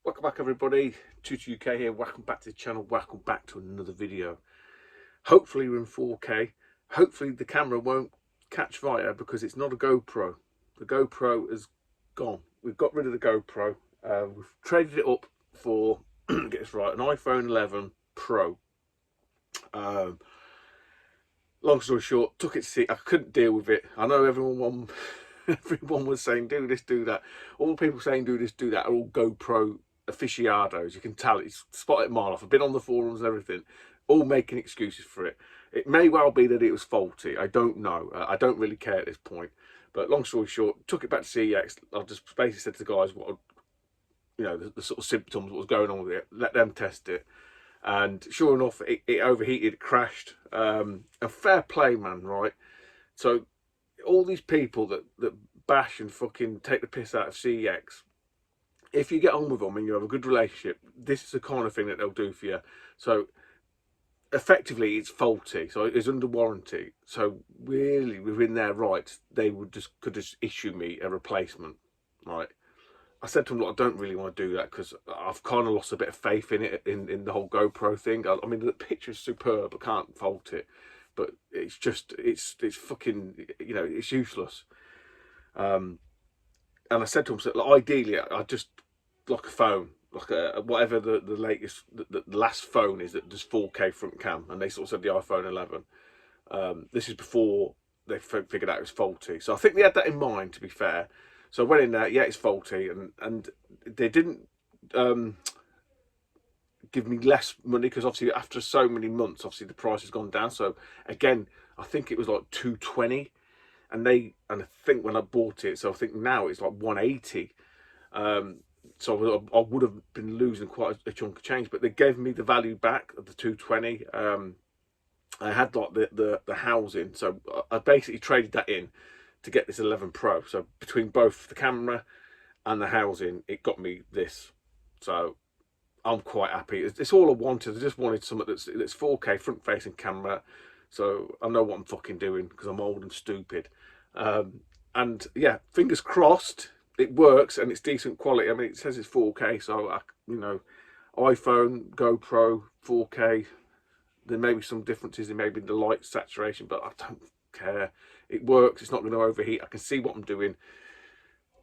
Welcome back everybody, Tutor UK here, welcome back to the channel, welcome back to another video. Hopefully we're in 4K, hopefully the camera won't catch fire because it's not a GoPro. The GoPro is gone, we've got rid of the GoPro, we've traded it up for, get this right, an iPhone 11 Pro. Long story short, took it to see, I couldn't deal with it. I know everyone was saying do this, do that. All the people saying do this, do that are all GoPro aficionados. You can tell it's spotted a mile off. I've been on the forums and everything, all making excuses for it. It may well be that it was faulty. I don't know. I don't really care at this point. But long story short, took it back to CEX. I just basically said to the guys what, you know, the sort of symptoms, what was going on with it. Let them test it. And sure enough, it overheated, it crashed. And fair play, man, right? So all these people that bash and fucking take the piss out of CEX, if you get on with them and you have a good relationship, this is the kind of thing that they'll do for you. So effectively it's faulty, so it's under warranty, so really within their rights they could just issue me a replacement, right? I said to them, look, I don't really want to do that because I've kind of lost a bit of faith in it, in the whole GoPro thing. I mean, the picture is superb, I can't fault it, but it's just, it's fucking, you know, it's useless. And I said to him, so, like, ideally, I just like a phone, like a whatever the latest, the last phone is that does 4K front cam, and they sort of said the iPhone 11. This is before they figured out it was faulty, so I think they had that in mind, to be fair. So I went in there, yeah, it's faulty, and they didn't give me less money because obviously after so many months, obviously the price has gone down. So again, I think it was like 220. And I think when I bought it, so I think now it's like 180. So I would have been losing quite a chunk of change, but they gave me the value back of the 220. I had like the housing, so I basically traded that in to get this 11 Pro. So between both the camera and the housing, it got me this. So I'm quite happy. It's all I wanted. I just wanted something that's 4K front facing camera, so I know what I'm fucking doing because I'm old and stupid. And yeah, fingers crossed it works and it's decent quality. I mean, it says it's 4K, so you know, iPhone, GoPro, 4K. There may be some differences in maybe the light saturation, but I don't care. It works. It's not going to overheat. I can see what I'm doing.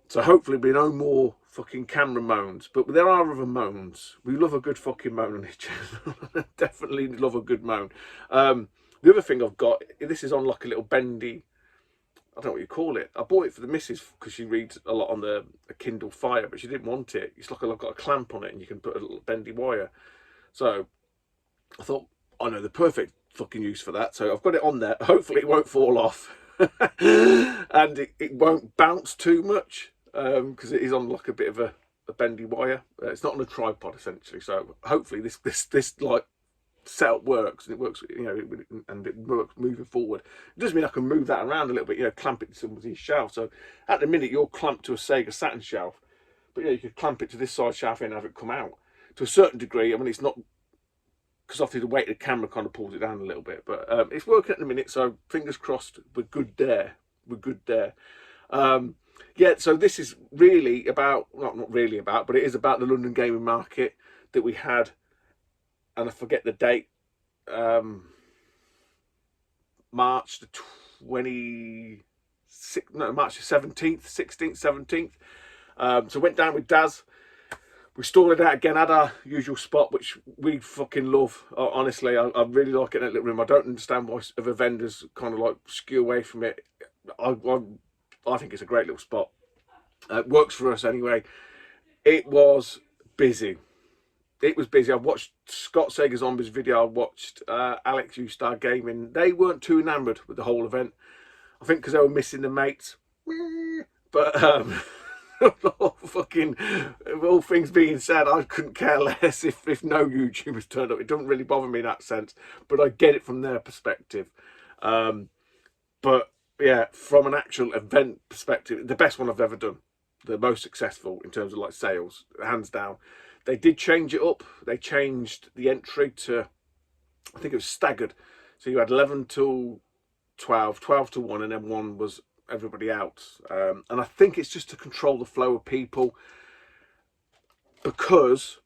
So hopefully there'll be no more fucking camera moans. But there are other moans. We love a good fucking moan on this channel. Definitely love a good moan. The other thing I've got, this is on like a little bendy, I don't know what you call it. I bought it for the missus because she reads a lot on the Kindle Fire, but she didn't want it. It's like I've got a clamp on it and you can put a little bendy wire. So I thought, I know the perfect fucking use for that. So I've got it on there. Hopefully it won't fall off. And it won't bounce too much because it is on like a bit of a bendy wire. It's not on a tripod essentially. So hopefully this like setup works, and it works, you know, and it works moving forward. It does mean I can move that around a little bit, you know, clamp it to somebody's shelf. So at the minute you're clamped to a Sega Saturn shelf, but yeah, you could clamp it to this side shelf and have it come out to a certain degree. I mean, it's not, because obviously the weight of the camera kind of pulls it down a little bit, but it's working at the minute, so fingers crossed we're good there. We're good there. Yeah, so this is really about, not really about, but it is about the London gaming market that we had, and I forget the date, March the 26th, no, March the 17th, 16th, 17th. So went down with Daz. We stalled it out again, had our usual spot, which we fucking love. Honestly, I really like it in that little room. I don't understand why other vendors kind of like skew away from it. I think it's a great little spot. It works for us anyway. It was busy. It was busy. I watched Scott Sega Zombies video. I watched Alex U-Star Gaming. They weren't too enamoured with the whole event. I think because they were missing the mates. But fucking, all things being said, I couldn't care less if no YouTubers turned up. It doesn't really bother me in that sense, but I get it from their perspective. But yeah, from an actual event perspective, the best one I've ever done, the most successful in terms of like sales, hands down. They did change it up. They changed the entry to, I think it was staggered. So you had 11 till 12, 12 to 1, and then 1 was everybody out. And I think it's just to control the flow of people. because,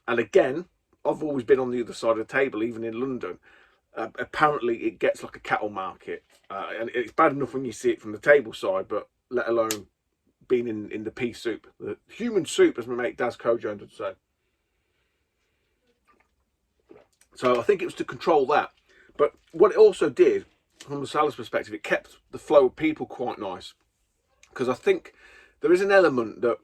and again, I've always been on the other side of the table, even in London. Apparently, it gets like a cattle market, and it's bad enough when you see it from the table side, but let alone being in the pea soup, the human soup, as my mate Daz Kojo would say. So I think it was to control that. But what it also did, from the salad perspective, it kept the flow of people quite nice. Because I think there is an element that,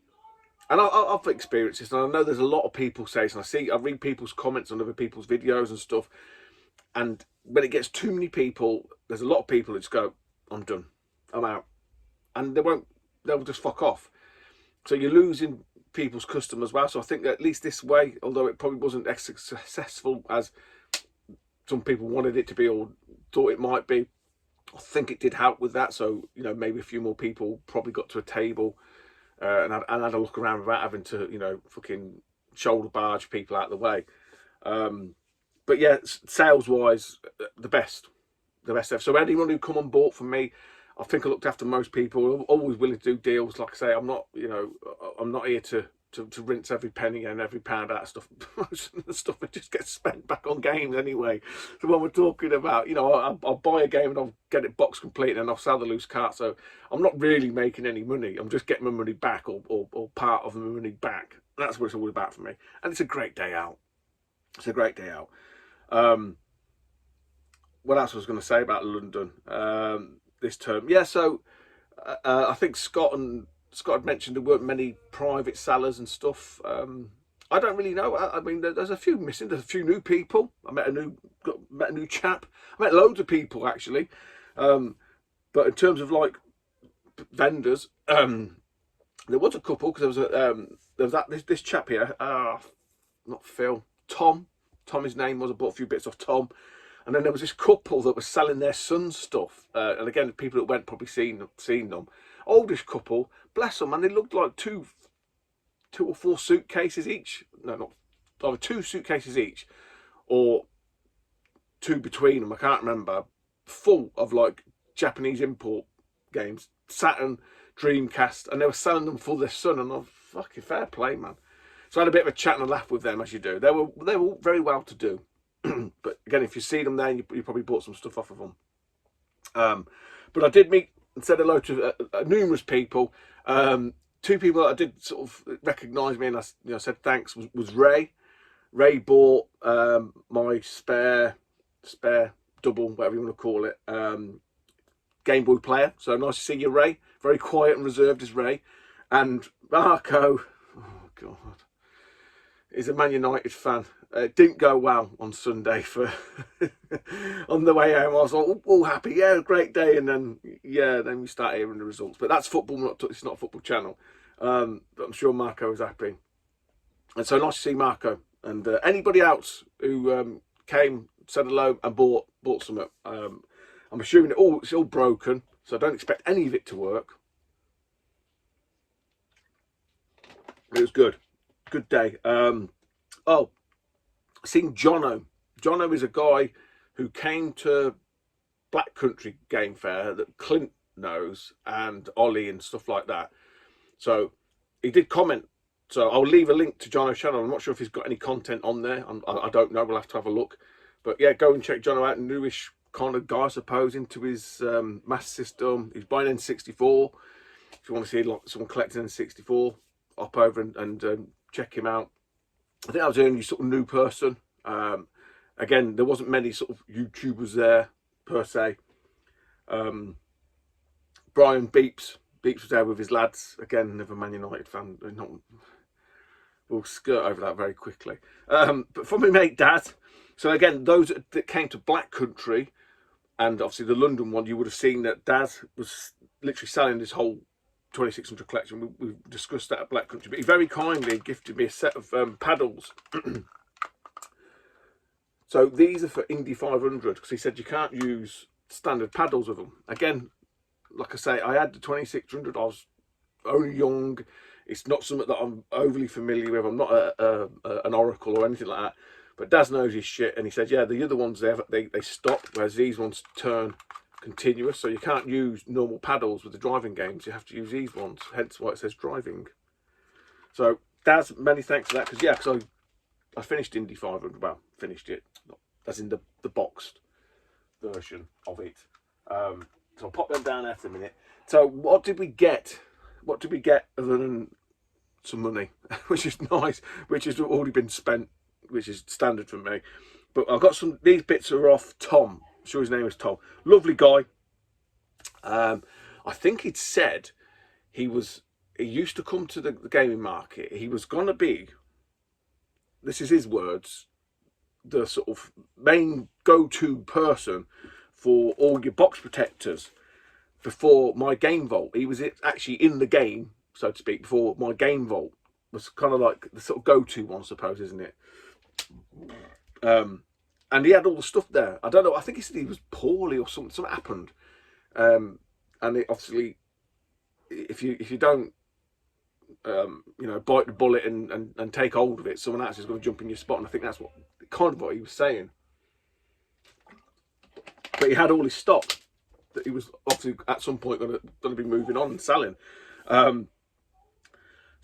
and I've experienced this, and I know there's a lot of people say this, and I read people's comments on other people's videos and stuff, and when it gets too many people, there's a lot of people that just go, I'm done, I'm out. And they'll just fuck off. So you're losing people's customers as well. So I think that at least this way, although it probably wasn't as successful as some people wanted it to be or thought it might be, I think it did help with that. So, you know, maybe a few more people probably got to a table and had a look around without having to, you know, fucking shoulder barge people out of the way. But yeah, sales wise, the best ever. So anyone who come on board from me, I think I looked after most people. I'm always willing to do deals. Like I say, I'm not, you know, I'm not here to rinse every penny and every pound out of stuff. Most of the stuff that just gets spent back on games anyway. So when we're talking about, you know, I'll buy a game and I'll get it box complete and I'll sell the loose cart. So I'm not really making any money. I'm just getting my money back or part of my money back. That's what it's all about for me. And it's a great day out. It's a great day out. What else was I going to say about London this term? Yeah, so I think Scott had mentioned there weren't many private sellers and stuff. I don't really know. I mean, there's a few missing. There's a few new people. I met a new chap. I met loads of people actually. But in terms of like vendors, there was a couple because there was this chap here. Not Phil. Tom. His name was. I bought a few bits off Tom. And then there was this couple that was selling their son's stuff. And again, people that went probably seen them. Oldish couple, bless them, and they looked like two or four suitcases each. No, not either 2 suitcases each, or 2 between them. I can't remember. Full of like Japanese import games, Saturn, Dreamcast, and they were selling them for their son. And I'm fucking fair play, man. So I had a bit of a chat and a laugh with them, as you do. They were very well to do. But again, if you see them there, you probably bought some stuff off of them. But I did meet and said hello to numerous people. 2 people that I did sort of recognise me, and I said thanks. Was Ray. Ray bought my spare double, whatever you want to call it, Game Boy player. So nice to see you, Ray. Very quiet and reserved as Ray. And Marco, oh god, he's a Man United fan. It didn't go well on Sunday for on the way home. I was like, all happy, yeah, great day, and then we start hearing the results. But that's football, it's not a football channel. But I'm sure Marco was happy, and so nice to see Marco and anybody else who came, said hello, and bought something. I'm assuming it's all broken, so I don't expect any of it to work. It was good day. Seen Jono. Jono is a guy who came to Black Country Game Fair that Clint knows, and Ollie and stuff like that. So he did comment. So I'll leave a link to Jono's channel. I'm not sure if he's got any content on there. I don't know. We'll have to have a look. But yeah, go and check Jono out. Newish kind of guy, I suppose, into his Master System. He's buying N64. If you want to see like someone collecting N64, hop over and check him out. I think I was the only sort of new person. Again, there wasn't many sort of YouTubers there per se. Brian Beeps was there with his lads. Again, another Man United fan. We'll skirt over that very quickly. But for my mate Dad, so again, those that came to Black Country, and obviously the London one, you would have seen that Dad was literally selling this whole 2600 collection. We discussed that at Black Country, but he very kindly gifted me a set of paddles. So these are for Indy 500 because he said you can't use standard paddles with them. Again, like I say, I had the 2600. I was only young. It's not something that I'm overly familiar with. I'm not an oracle or anything like that. But Daz knows his shit, and he said, yeah, the other ones they stop, whereas these ones turn continuous. So you can't use normal paddles with the driving games. You have to use these ones. Hence why it says driving. So Daz, many thanks for that, because yeah, because I finished Indy 500. Well, finished it, as in the boxed version of it. So I'll pop them down after a minute. So what did we get? What did we get other than some money, which is nice, which has already been spent, which is standard for me. But I've got some. These bits are off Tom. I'm sure his name is Tom. Lovely guy. I think he'd said he used to come to the gaming market. He was gonna be, this is his words, the sort of main go-to person for all your box protectors before my game vault. He was actually in the game, so to speak, before my game vault was kind of like the sort of go-to one, I suppose, isn't it? And he had all the stuff there. I don't know, I think he said he was poorly or something happened. And it obviously, if you don't bite the bullet and take hold of it, someone else is going to jump in your spot. And I think that's kind of what he was saying. But he had all his stock that he was obviously at some point going to be moving on and selling. So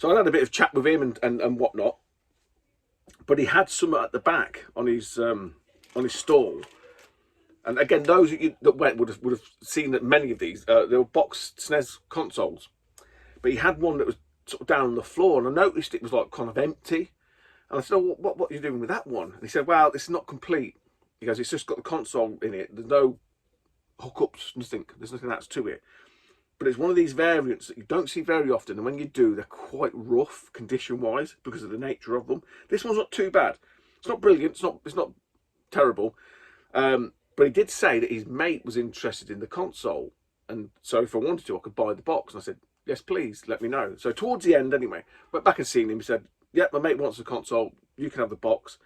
I had a bit of chat with him and whatnot. But he had some at the back on his stall. And again, those that went would have seen that many of these they were boxed SNES consoles. But he had one that was sort of down on the floor, and I noticed it was like kind of empty. And I said, "Oh, what are you doing with that one?" And he said, "Well, it's not complete." He goes, "It's just got the console in it. There's no hookups, nothing. There's nothing else to it. But it's one of these variants that you don't see very often, and when you do, they're quite rough condition-wise because of the nature of them. This one's not too bad. It's not brilliant. It's not terrible." But he did say that his mate was interested in the console, and so if I wanted to, I could buy the box. And I said, "Yes, please, let me know." So towards the end, anyway, went back and seen him. He said, "Yeah, my mate wants the console. You can have the box."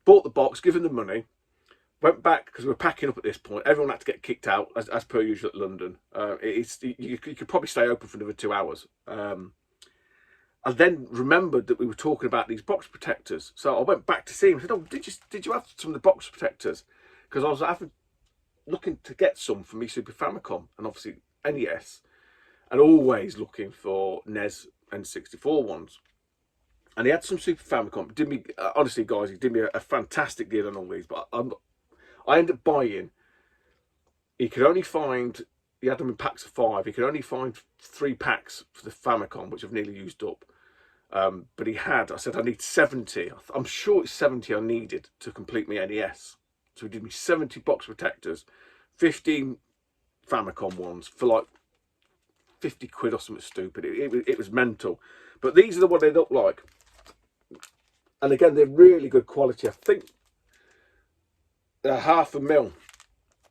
Bought the box, given the money. Went back because we were packing up at this point. Everyone had to get kicked out as per usual at London. You could probably stay open for another 2 hours. I then remembered that we were talking about these box protectors, so I went back to see him. I said, "Oh, did you have some of the box protectors?" Because I was looking to get some for me Super Famicom and obviously NES, and always looking for NES and 64 ones. And he had some Super Famicom. Did me honestly, guys, he did me a fantastic deal on all these. But I ended up buying. He could only find. He had them in packs of 5. He could only find 3 packs for the Famicom, which I've nearly used up. But he had. I said I need 70. I'm sure it's 70 I needed to complete my NES. So he did me 70 box protectors, 15 Famicom ones for like 50 quid or something stupid. It was mental. But these are what they look like. And again, they're really good quality. I think they're 0.5 mm,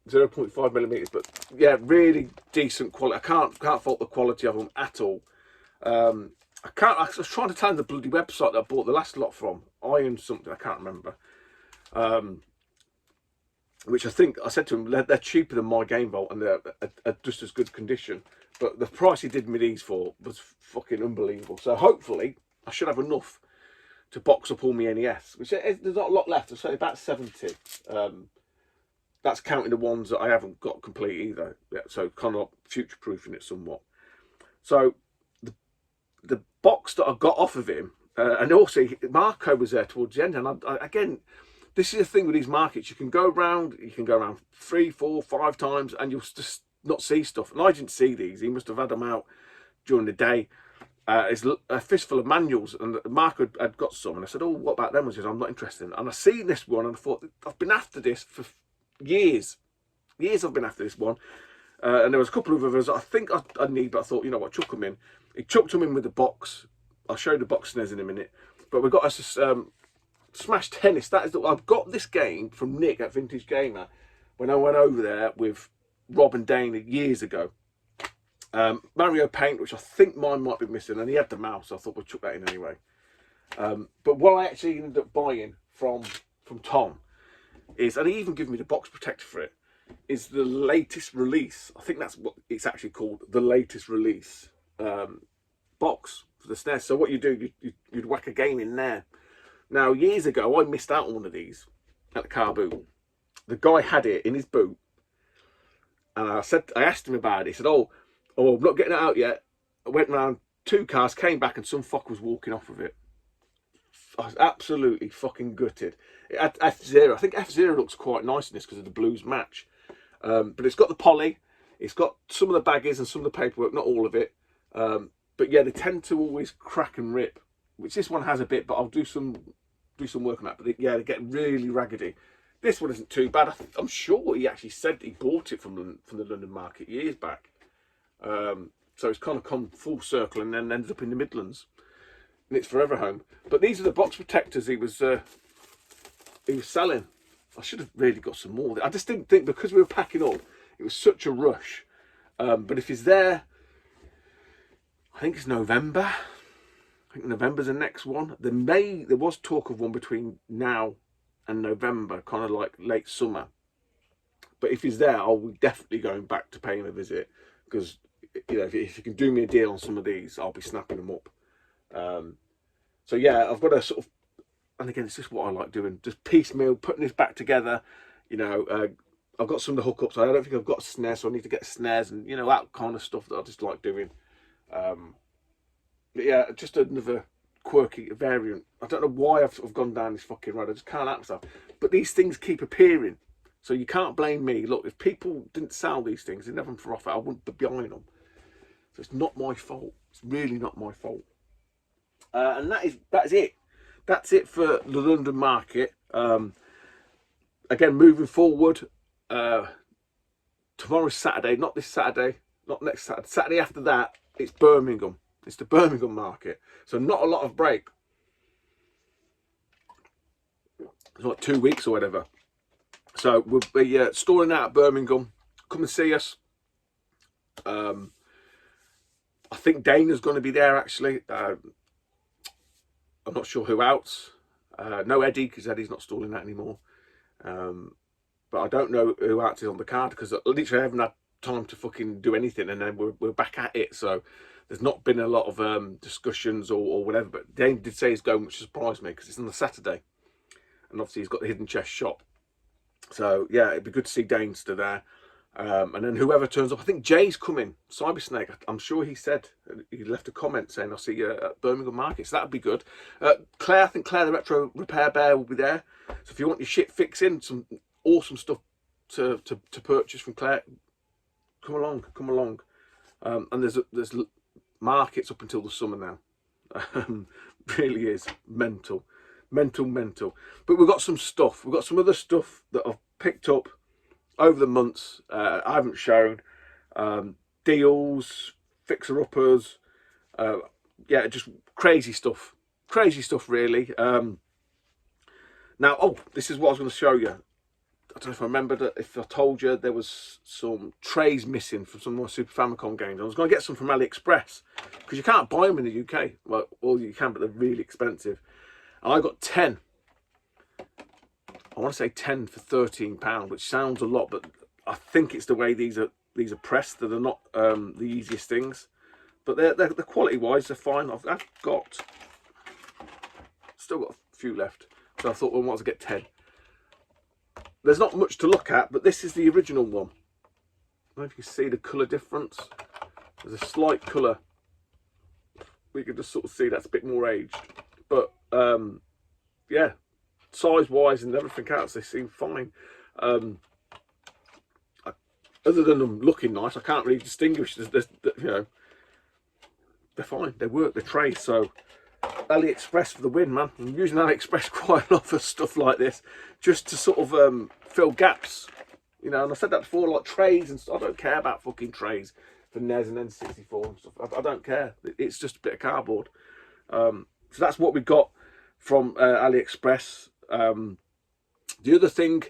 0.5 millimeters. But yeah, really decent quality. I can't fault the quality of them at all. I was trying to find the bloody website that I bought the last lot from. Iron something, I can't remember. Which I think, I said to him, they're cheaper than my Game Vault and they're just as good condition. But the price he did me these for was fucking unbelievable. So hopefully, I should have enough to box up all my NES. Which there's not a lot left, there's only about 70. That's counting the ones that I haven't got complete either. Yeah, so kind of future-proofing it somewhat. So the box that I got off of him, and also Marco was there towards the end, and again, this is the thing with these markets. You can go around 3, 4, 5 times and you'll just not see stuff. And I didn't see these. He must have had them out during the day. It's a fistful of manuals, and Mark had got some. And I said, "Oh, what about them?" He said, "I'm not interested in it." And I seen this one and I thought, I've been after this for years. Years I've been after this one. And there was a couple of others I think I need, but I thought, you know what, chuck them in. He chucked them in with the box. I'll show you the box SNES in a minute. But we've got us Smash Tennis. That is I've got this game from Nick at Vintage Gamer when I went over there with Rob and Dana years ago. Mario Paint, which I think mine might be missing, and he had the mouse, so I thought we'll chuck that in anyway. But what I actually ended up buying from Tom is, and he even gave me the box protector for it, is the latest release. I think that's what it's actually called, the latest release box for the SNES. So what you do, you'd whack a game in there. Now, years ago, I missed out on one of these at the car boot. The guy had it in his boot, and I asked him about it. He said, "Oh, I'm not getting it out yet." I went round 2 cars, came back, and some fuck was walking off with it. I was absolutely fucking gutted. It had F-Zero. I think F-Zero looks quite nice in this because of the blues match. But it's got the poly, it's got some of the baggies and some of the paperwork, not all of it. But yeah, they tend to always crack and rip, which this one has a bit, but I'll do some work on that. But yeah, they get really raggedy. This one isn't too bad. I'm sure he actually said he bought it from the London market years back. So it's kind of come full circle and then ended up in the Midlands. And it's forever home. But these are the box protectors he was selling. I should have really got some more. I just didn't think, because we were packing up, it was such a rush. But if he's there, I think it's November. I think November's the next one. There was talk of one between now and November, kind of like late summer. But if he's there, I'll be definitely going back to pay him a visit, because you know, if you can do me a deal on some of these, I'll be snapping them up. So yeah, I've got a sort of, and again, it's just what I like doing, just piecemeal, putting this back together. You know, I've got some of the hookups. I don't think I've got a SNES, so I need to get a SNES, and you know, that kind of stuff that I just like doing. But yeah, just another quirky variant. I don't know why I've gone down this fucking road. I just can't help myself. But these things keep appearing, so you can't blame me. Look, if people didn't sell these things, they'd have them for offer, I wouldn't be buying them. So it's not my fault. It's really not my fault. And that is it. That's it for the London market. Again, moving forward, tomorrow's Saturday, not this Saturday, not next Saturday. Saturday after that, it's Birmingham. It's the Birmingham market. So not a lot of break. It's like 2 weeks or whatever. So we'll be stalling out at Birmingham. Come and see us. I think Dana's going to be there, actually. I'm not sure who else. No Eddie, because Eddie's not stalling that anymore. But I don't know who else is on the card, because I literally haven't had time to fucking do anything, and then we're back at it. So there's not been a lot of discussions or whatever. But Dane did say he's going, which surprised me, because it's on the Saturday, and obviously he's got the hidden chest shop. So yeah, it'd be good to see Dane still there. And then whoever turns up, I think Jay's coming, Cyber Snake. I'm sure he said, he left a comment saying, I'll see you at Birmingham Market, so that'd be good. Claire, I think Claire the Retro Repair Bear will be there. So if you want your shit fixing, some awesome stuff to purchase from Claire, come along. And there's markets up until the summer now. Really is mental. But we've got some stuff. We've got some other stuff that I've picked up over the months. I haven't shown. Deals, fixer-uppers, yeah, just crazy stuff really. Now, this is what I was going to show you. I don't know if I remembered, if I told you there was some trays missing from some more Super Famicom games. I was going to get some from AliExpress, because you can't buy them in the UK. Well, you can, but they're really expensive. And I got 10. I want to say 10 for £13, which sounds a lot, but I think it's the way these are pressed that are not the easiest things. But they're quality wise, they're fine. I've still got a few left, so I thought, well, I want to get 10. There's not much to look at, but this is the original one. I don't know if you can see the colour difference. There's a slight colour. We can just sort of see that's a bit more aged, but yeah, size wise and everything else, they seem fine. Other than them looking nice, I can't really distinguish. You know, they're fine. They work. They're trays. So AliExpress for the win, man. I'm using AliExpress quite a lot for stuff like this, just to sort of fill gaps. You know, and I said that before, like trays and stuff. I don't care about fucking trays for NES and N64 and stuff. I don't care. It's just a bit of cardboard. So that's what we got from AliExpress. The other thing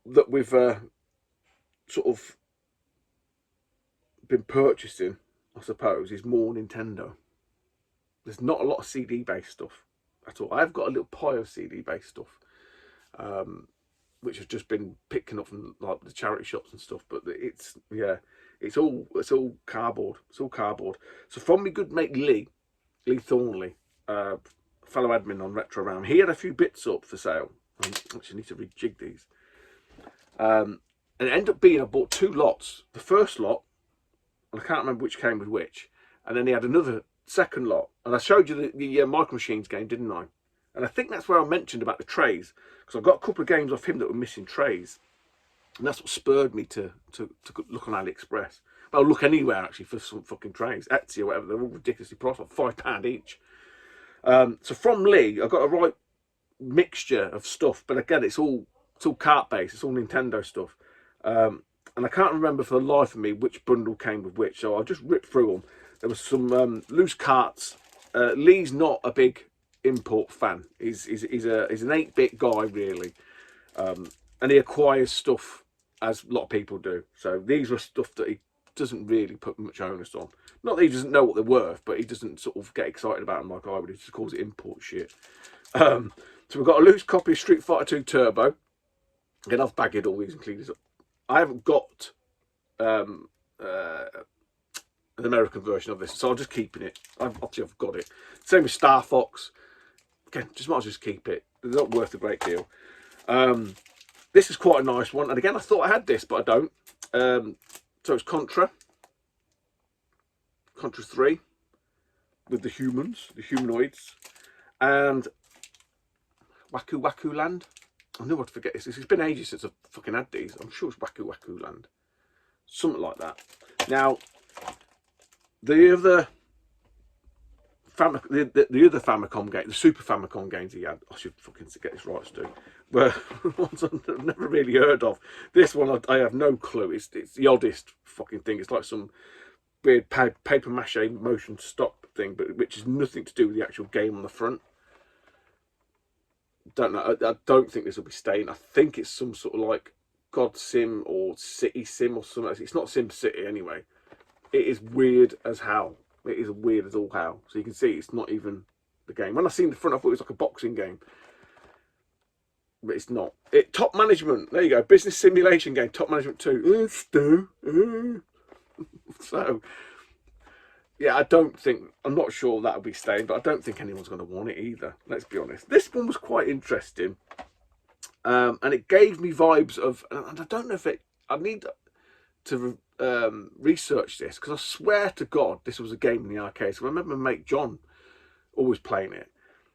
that we've sort of been purchasing, I suppose, is more Nintendo. There's not a lot of CD-based stuff at all. I've got a little pile of CD-based stuff, which has just been picking up from like the charity shops and stuff. But it's all cardboard. It's all cardboard. So from my good mate Lee Thornley, fellow admin on Retro Round, he had a few bits up for sale. I actually need to rejig these. And it ended up being, I bought 2 lots. The first lot, and I can't remember which came with which, and then he had another second lot. And I showed you the Micro Machines game, didn't I? And I think that's where I mentioned about the trays, because I've got a couple of games off him that were missing trays. And that's what spurred me to look on AliExpress. But I'll look anywhere actually for some fucking trays. Etsy or whatever, they're all ridiculously priced, like £5 each. So from Lee, I got a right mixture of stuff, but again, it's all cart based. It's all Nintendo stuff, and I can't remember for the life of me which bundle came with which. So I'll just rip through them. There was some loose carts. Lee's not a big import fan. He's an 8-bit guy really, and he acquires stuff as a lot of people do. So these were stuff that he doesn't really put much onus on. Not that he doesn't know what they're worth, but he doesn't sort of get excited about them like I would. He just calls it import shit. So we've got a loose copy of Street Fighter 2 Turbo. Again, I've bagged all these and cleaned these up. I haven't got an American version of this, so I'm just keeping it. Obviously, I've got it. Same with Star Fox. Again, just might as well just keep it. They're not worth a great deal. This is quite a nice one. And again, I thought I had this, but I don't. So it's Contra 3 with the humanoids, and Waku Land. I knew I'd forget this. It's been ages since I've fucking had these. I'm sure it's Waku Land, something like that. Now, the other Famicom game, the Super Famicom games he had, I should fucking get this right, Stu, were ones I've never really heard of. This one I have no clue. It's the oddest fucking thing. It's like some weird paper mache motion stop thing, but which has nothing to do with the actual game on the front. Don't know. I don't think this will be staying. I think it's some sort of like God Sim or City Sim or something. It's not Sim City anyway. It is weird as hell. It is weird as all hell. So you can see it's not even the game. When I seen the front, I thought it was like a boxing game, but it's not. Top Management. There you go. Business simulation game. Top Management 2. Stu. So yeah, I'm not sure that'll be staying, but I don't think anyone's going to want it either. Let's be honest. This one was quite interesting, and it gave me vibes of, and I don't know if I need to research this, because I swear to God this was a game in the arcades. So I remember my mate John always playing it,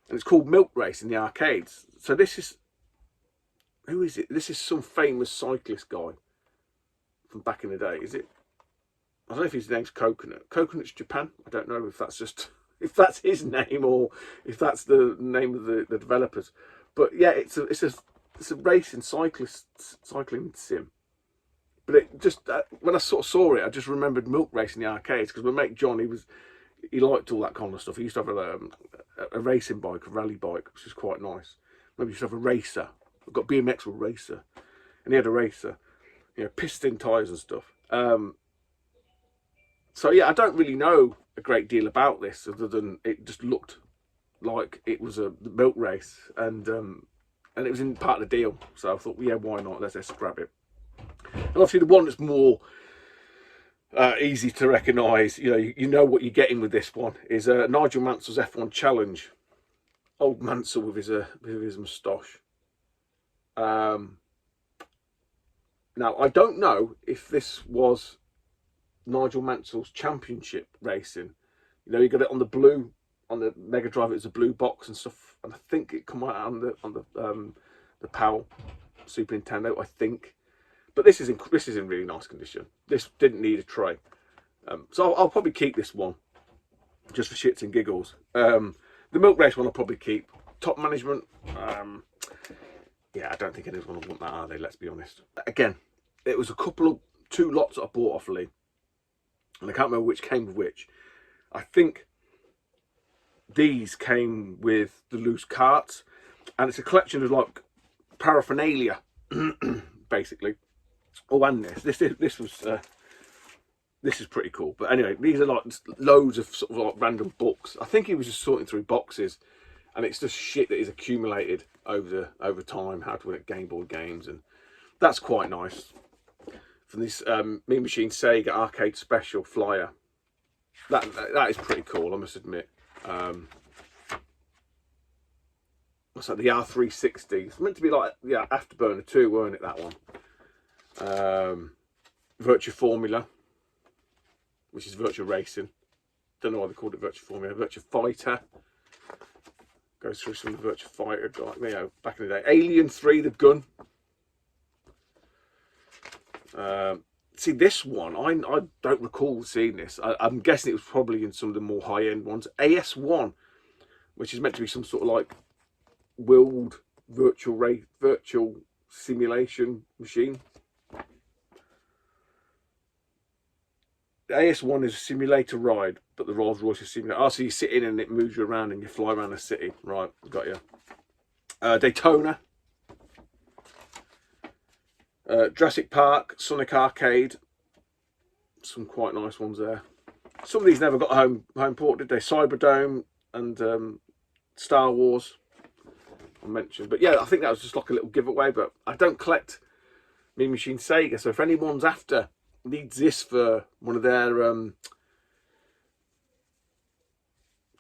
and it's called Milk Race in the arcades. So this is, who is it? This is some famous cyclist guy from back in the day. Is it? I don't know if his name's Coconut. Coconut's Japan. I don't know if that's just if that's his name or if that's the name of the developers. But yeah, it's a racing cycling sim. But it just when I sort of saw it, I just remembered Milk Race in the arcades, because my mate John, he liked all that kind of stuff. He used to have a racing bike, a rally bike, which is quite nice. Maybe he used to have a racer. I've got BMX with racer, and he had a racer, piston tyres and stuff. So yeah, I don't really know a great deal about this, other than it just looked like it was a milk race, and it was in part of the deal. So I thought, yeah, why not? Let's grab it. And obviously the one that's more easy to recognise, you know what you're getting with this one, is Nigel Mansell's F1 Challenge. Old Mansell with his moustache. Now I don't know if this was Nigel Mansell's championship racing. You got it on the Mega Drive. It was a blue box and stuff, and I think it come out on the PAL Super Nintendo, I think. But this is in really nice condition. This didn't need a tray, so I'll probably keep this one just for shits and giggles. The Milk Race one I'll probably keep. Top Management, yeah, I don't think anyone's going to want that, are they? Let's be honest. Again, it was two lots that I bought off Lee, and I can't remember which came with which. I think these came with the loose carts, and it's a collection of like paraphernalia, basically. Oh, and this is pretty cool. But anyway, these are like loads of sort of like random books. I think he was just sorting through boxes, and it's just shit that is accumulated over time. How to win at Game Boy games, and that's quite nice. From this Mean Machine Sega Arcade Special Flyer, that is pretty cool, I must admit. What's that? The R360. It's meant to be like Afterburner 2, weren't it? That one. Virtua Formula, which is Virtua Racing. Don't know why they called it Virtua Formula. Virtua Fighter. Goes through some of the Virtua Fighter, like, you know, back in the day. Alien 3, the gun. See, this one, I don't recall seeing this. I'm guessing it was probably in some of the more high-end ones. AS1, which is meant to be some sort of like world virtual simulation machine. The AS1 is a simulator ride, but the Rolls Royce is simulator. Oh, so you sit in and it moves you around and you fly around the city. Right, got you. Daytona. Jurassic Park, Sonic Arcade. Some quite nice ones there. Some of these never got home port, did they? Cyberdome and Star Wars, I mentioned. But yeah, I think that was just like a little giveaway. But I don't collect Mean Machine Sega, so if anyone's after, needs this for one of their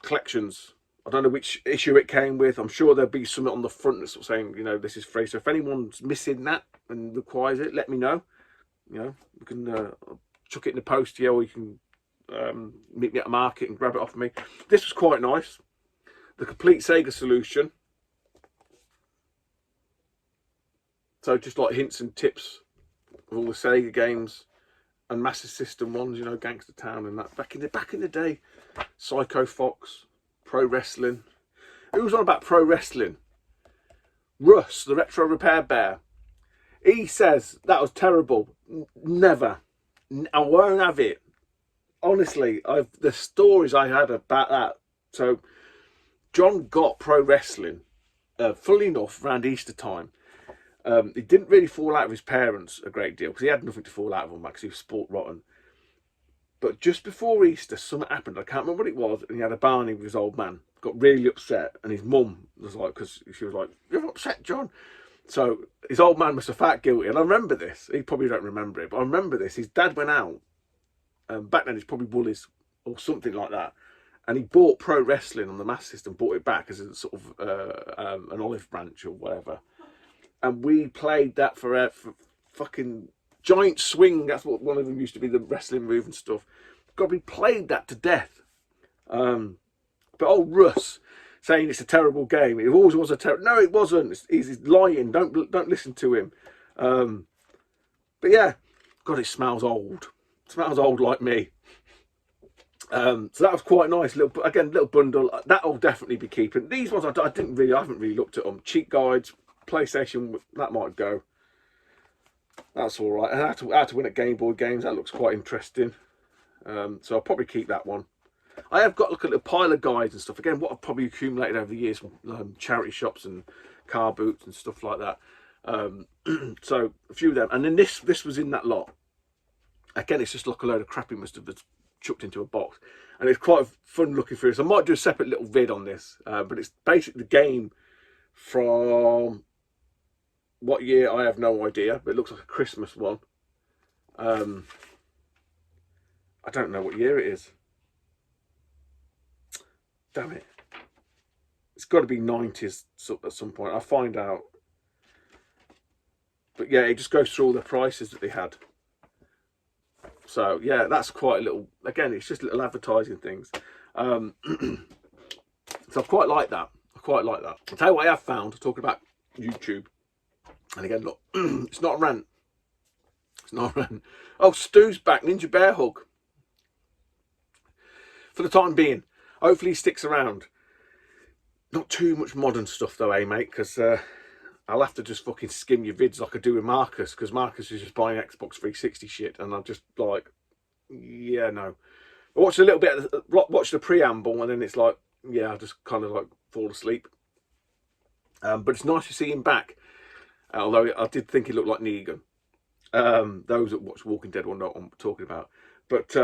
collections, I don't know which issue it came with. I'm sure there'll be something on the front that's saying, you know, this is free. So if anyone's missing that and requires it, let me know. You know, you can chuck it in the post to you, or you can meet me at a market and grab it off me. This was quite nice. The complete Sega solution. So just like hints and tips of all the Sega games and Master System ones, you know, Gangster Town and that. Back in the day, Psycho Fox, Pro Wrestling. Who was on about Pro Wrestling? Russ, the Retro Repair Bear. He says that was terrible. Never. I won't have it. Honestly, the stories I had about that. So, John got Pro Wrestling, funnily enough, around Easter time. He didn't really fall out with his parents a great deal because he had nothing to fall out of them because he was sport rotten. But just before Easter, something happened. I can't remember what it was, and he had a barney with his old man. Got really upset, and his mum was like, because she was like, "You're upset, John." So his old man must have felt guilty, and I remember this. He probably don't remember it, but I remember this. His dad went out. Back then, it's probably Woolies or something like that, and he bought Pro Wrestling on the Master System. Bought it back as a sort of an olive branch or whatever, and we played that for fucking Giant Swing. That's what one of them used to be, the wrestling move and stuff. God, we played that to death. But old Russ saying it's a terrible game. It always was a terrible. No, it wasn't. He's lying. Don't listen to him. But yeah, God, it smells old. It smells old like me. So that was quite nice. Little bundle. That'll definitely be keeping. These ones I haven't really looked at them. Cheat guides, PlayStation. That might go. That's all right. And how to win at Game Boy games. That looks quite interesting. So I'll probably keep that one. I have got like a little pile of guides and stuff. Again, what I've probably accumulated over the years from charity shops and car boots and stuff like that. So a few of them. And then this was in that lot. Again, it's just like a load of crap he must have chucked into a box. And it's quite fun looking through this. I might do a separate little vid on this. But it's basically the game from what year, I have no idea. But it looks like a Christmas one. I don't know what year it is. Damn it. It's got to be 90s at some point. I'll find out. But yeah, it just goes through all the prices that they had. So yeah, that's quite a little, again, it's just little advertising things. So I quite like that. I'll tell you what I have found, talking about YouTube. And again, look, it's not a rant. It's not a rant. Oh, Stu's back, Ninja Bear Hug. For the time being. Hopefully he sticks around. Not too much modern stuff though, eh, mate? Because I'll have to just fucking skim your vids like I do with Marcus. Because Marcus is just buying Xbox 360 shit. And I'm just like, yeah, no. I watched a little bit, watched the preamble. And then it's like, yeah, I just kind of like fall asleep. But it's nice to see him back. Although I did think he looked like Negan. Those that watch Walking Dead will know what I'm talking about. But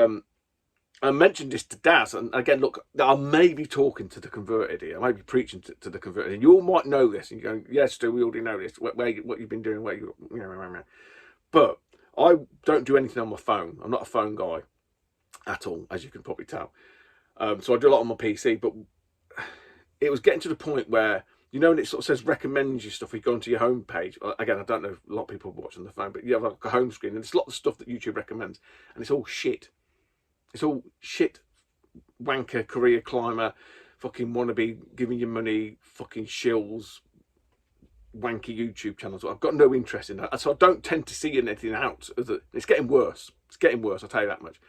I mentioned this to Daz, and again, look, I may be talking to the converted here. I may be preaching to the converted, and you all might know this. And you're going, yes, Stu, we already know this. What you've been doing, but I don't do anything on my phone. I'm not a phone guy at all, as you can probably tell. So I do a lot on my PC, but it was getting to the point where, you know, when it sort of says recommends you stuff, you go onto your home page. Again, I don't know if a lot of people watch on the phone, but you have like a home screen, and there's a lot of stuff that YouTube recommends, and it's all shit. It's all shit, wanker, career climber, fucking wannabe giving you money, fucking shills, wanky YouTube channels. I've got no interest in that, so I don't tend to see anything out. It's getting worse. It's getting worse, I'll tell you that much.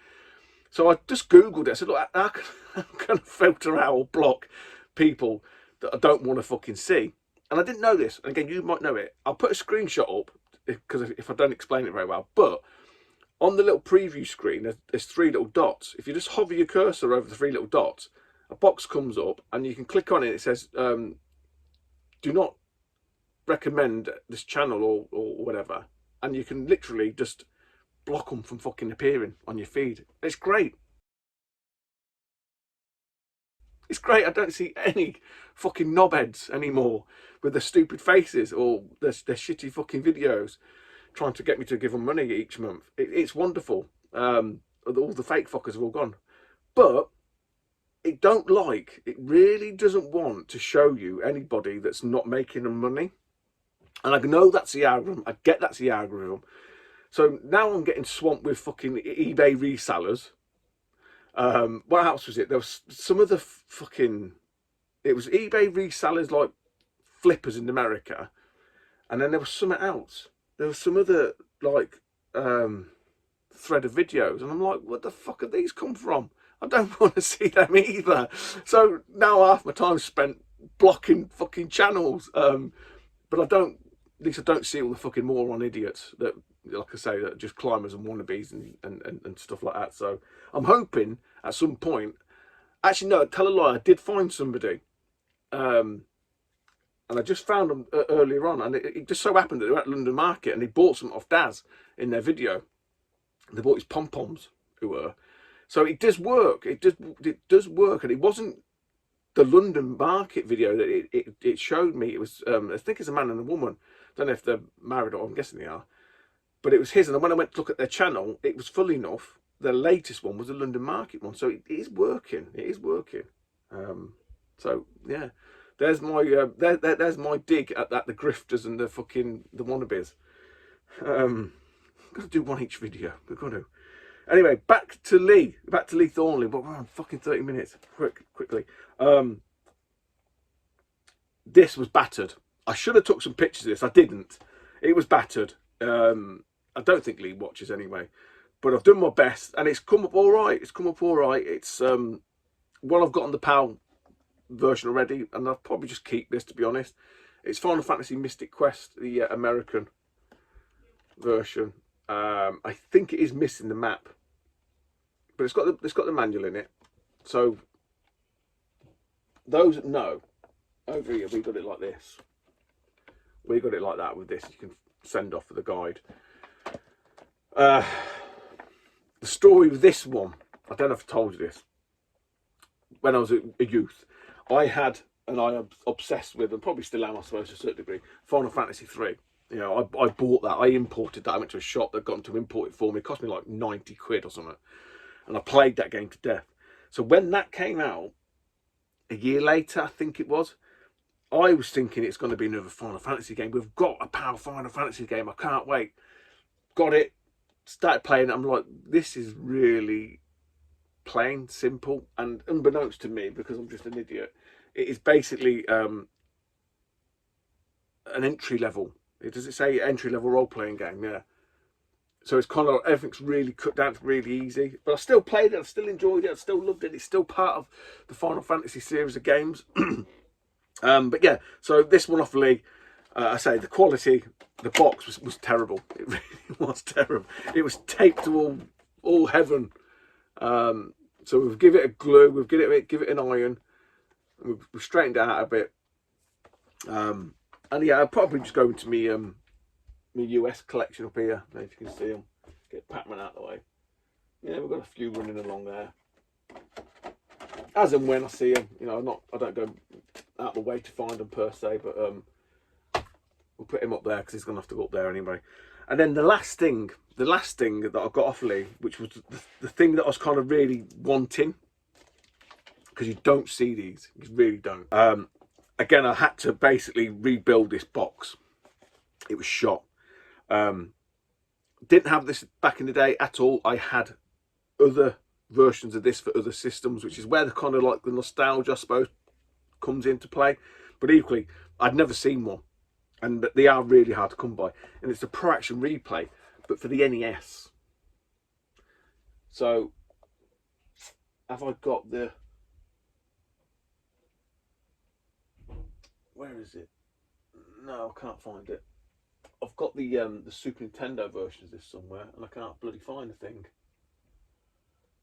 So I just Googled it. I said, look, how can I filter out or block people that I don't want to fucking see? And I didn't know this. And again, you might know it. I'll put a screenshot up, because if I don't explain it very well. But on the little preview screen, there's 3 little dots. If you just hover your cursor over the 3 little dots, a box comes up and you can click on it. It says, do not recommend this channel or whatever. And you can literally just block them from fucking appearing on your feed. It's great. It's great. I don't see any fucking knobheads anymore with their stupid faces or their shitty fucking videos trying to get me to give them money each month. It's wonderful. All the fake fuckers have all gone. But it really doesn't want to show you anybody that's not making them money. And I know that's the algorithm. I get that's the algorithm. So now I'm getting swamped with fucking eBay resellers. What else was it? There was some of the fucking... It was eBay resellers like flippers in America. And then there was something else. There was some other like thread of videos. And I'm like, what the fuck have these come from? I don't want to see them either. So now half my time's spent blocking fucking channels. But at least I don't see all the fucking moron idiots that, like I say, that are just climbers and wannabes and stuff like that. So I'm hoping at some point, actually no, tell a lie, I did find somebody, and I just found them earlier on, and it just so happened that they were at London Market and they bought some off Daz in their video. They bought his pom-poms, who were. So it does work. It does work, and it wasn't the London Market video that it showed me. It was I think it's a man and a woman. I don't know if they're married or I'm guessing they are. But it was his, and when I went to look at their channel, it was full enough. The latest one was the London Market one, so it is working. It is working. So yeah, there's my there's my dig at the grifters and the wannabes. Got to do one each video. We've got to. Anyway, back to Lee Thornley. But we're on fucking 30 minutes. Quickly. This was battered. I should have took some pictures of this. I didn't. It was battered. I don't think Lee watches anyway, but I've done my best and it's come up all right. It's one I've got on the PAL version already, and I'll probably just keep this, to be honest. It's Final Fantasy Mystic Quest, the American version. I think it is missing the map, but it's got the manual in it. So those that know, over here we got it like this. We got it like that with this. You can send off for the guide. The story with this one, I don't know if I told you this. When I was a youth, I had, and I am obsessed with, and probably still am, I suppose, to a certain degree, Final Fantasy 3. You know, I bought that. I imported that. I went to a shop that got them to import it for me. It cost me like 90 quid or something. And I played that game to death. So when that came out, a year later, I think it was, I was thinking it's going to be another Final Fantasy game. We've got a PAL Final Fantasy game. I can't wait. Got it. Started playing it. I'm like, this is really plain, simple. And unbeknownst to me, because I'm just an idiot, it is basically an entry level. Does it say entry level role playing game? Yeah. So it's kind of, everything's really cut down, it's really easy. But I still played it, I still enjoyed it, I still loved it. It's still part of the Final Fantasy series of games. But yeah, so this one off Lee, I say the quality, the box was terrible. It really was terrible. It was taped to all heaven. So we've give it a glue, we've give it an iron, we've straightened it out a bit. And yeah, I'll probably just go into my US collection up here. If you can see them, get Pac-Man out of the way. Yeah, we've got a few running along there. As and when I see them, you know, I don't go out of the way to find them per se, but we'll put him up there because he's gonna have to go up there anyway. And then the last thing that I got off Lee, which was the thing that I was kind of really wanting, because you don't see these, you really don't. Again, I had to basically rebuild this box. It was shot. Didn't have this back in the day at all. I had other versions of this for other systems, which is where the kind of like the nostalgia, I suppose, comes into play. But equally, I'd never seen one, and they are really hard to come by. And it's a Pro Action Replay, but for the NES. So, have I got the... Where is it? No, I can't find it. I've got the Super Nintendo version of this somewhere, and I can't bloody find the thing.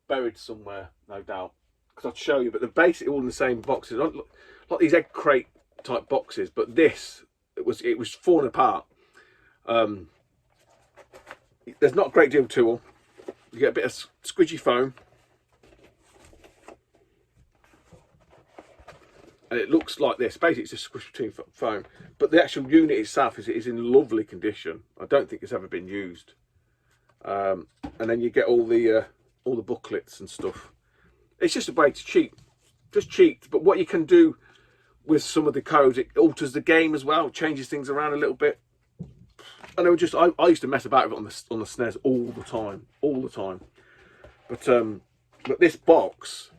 Buried somewhere, no doubt. Because I'd show you, but they're basically all in the same boxes. Like these egg crate type boxes, but this it was falling apart. There's not a great deal to them. You get a bit of squidgy foam, and it looks like this. Basically, it's a squish between foam, but the actual unit itself is in lovely condition. I don't think it's ever been used. And then you get all the booklets and stuff. It's just a way to cheat, just cheat. But what you can do with some of the codes, it alters the game as well, changes things around a little bit. And I used to mess about with it on the SNES all the time. But this box,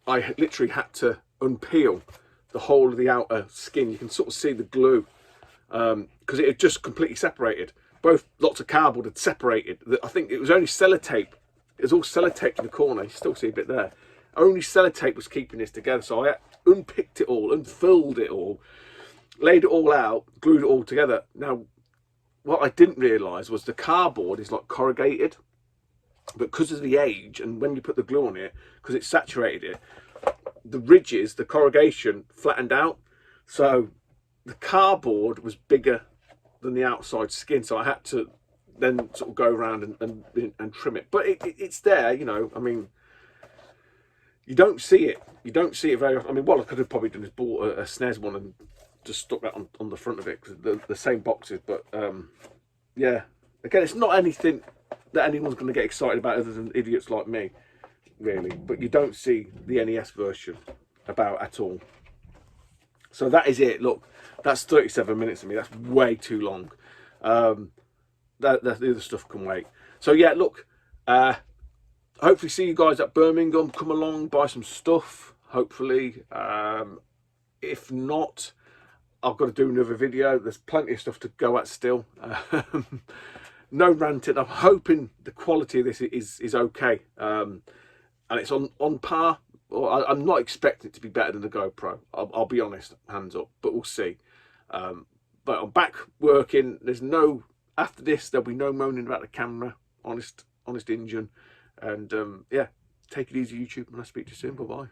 I literally had to unpeel the whole of the outer skin. You can sort of see the glue because it had just completely separated. Both lots of cardboard had separated. I think it was only sellotape. It was all sellotaped in the corner. You still see a bit there. Only sellotape was keeping this together. So I unpicked it all, unfilled it all, laid it all out, glued it all together. Now, what I didn't realise was the cardboard is like corrugated, but because of the age and when you put the glue on it, because it saturated it, the ridges, the corrugation flattened out. So the cardboard was bigger than the outside skin. So I had to then sort of go around and trim it. But it's there, you know. I mean, you don't see it. You don't see it very often. I mean, what I could have probably done is bought a SNES one and just stuck that on the front of it, because they're the same boxes. But yeah, again, it's not anything that anyone's going to get excited about other than idiots like me, really. But you don't see the NES version about at all. So that is it. Look, that's 37 minutes of me. That's way too long. The other stuff can wait. So yeah, look, hopefully see you guys at Birmingham. Come along, buy some stuff, hopefully. If not, I've got to do another video. There's plenty of stuff to go at still. No ranting. I'm hoping the quality of this is okay, and it's on par. Or I'm not expecting it to be better than the GoPro. I'll be honest, hands up, but we'll see. But I'm back working. There's no, after this, there'll be no moaning about the camera. Honest engine. And yeah, take it easy, YouTube, and I'll speak to you soon. Bye bye.